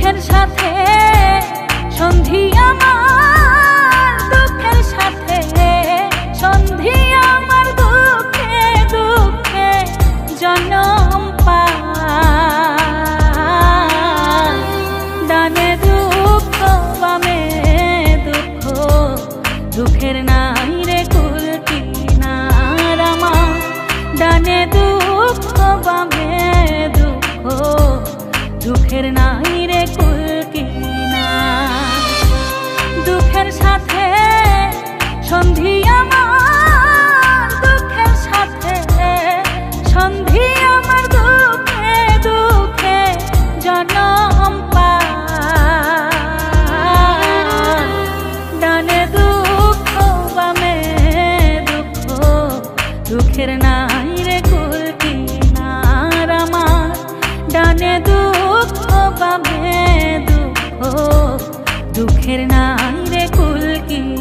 দুঃখের সাথে সন্ধি আমার, দুঃখের সাথে সন্ধি আমার, দুঃখে দুঃখে জনম পায়। ডানে দুঃখ বামে দুঃখ, দুঃখের নাই রে কুল কিনার আমার। ডানে দুঃখ বামে দুঃখ, দুঃখের নাই রে কুল কিনার। দুঃখের সাথে সন্ধি আমার, দুঃখের সাথে সন্ধি আমার, দুঃখে দুঃখে জনম পায়। ডানে দুঃখ বামে দুঃখ, দুঃখের নাই রে কুল কিনার আমার। ডানে দুঃখ বামে দুঃখ, দুঃখের নাই রে কুল কিনার।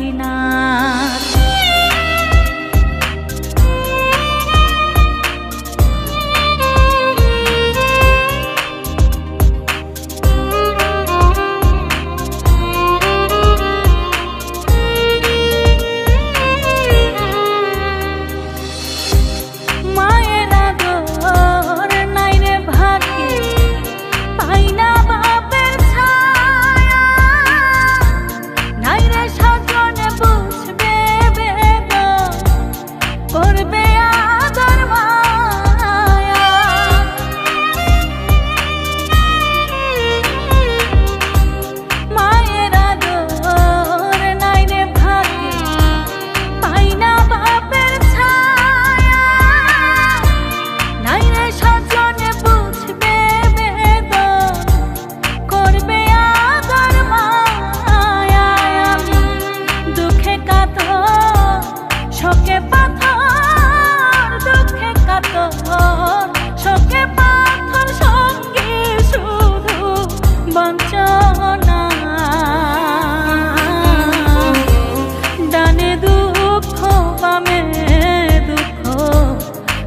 ডানে দুঃখ বামে দুঃখ,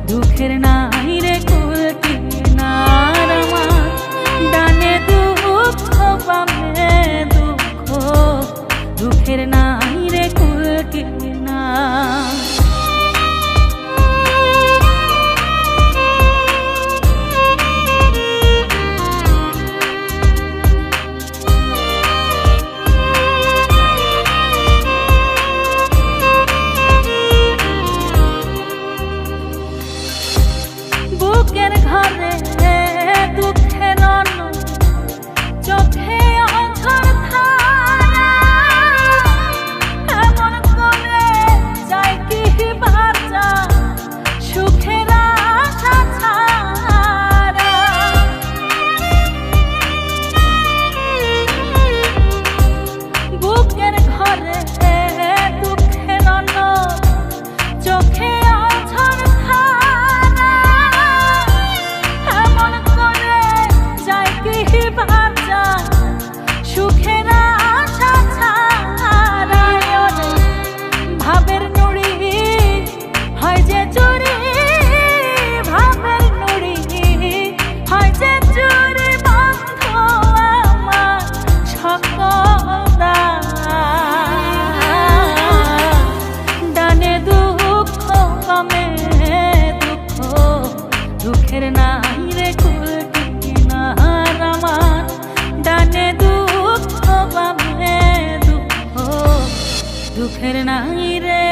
দুঃখের নাই রে কুল কিনার আমার। ডানে দুঃখ বামে দুঃখ, দুঃখের নাই রে কুল কিনার। বুকের ঘরে দুঃখের অন্ন, চোখে অঝর ধারা, এমন করে যায় কি বাঁচা সুখের আশা ছাড়া। বুকের ঘরে দুঃখের অন্ন, চোখে অঝর ধারা, এমন করে যায় কি বাঁচা সুখের আশা ছাড়া। ভাবের নুড়ি হয় যে চুরি, ভাবের নুড়ি হয় যে চুরি, বন্ধ আমার সকল দায়। ডানে দুঃখ বামে দুঃখ, দুঃখের নাই রে কুল কিনার আমার। ডানে দুঃখ বামে দুঃখ, দুঃখের নাই রে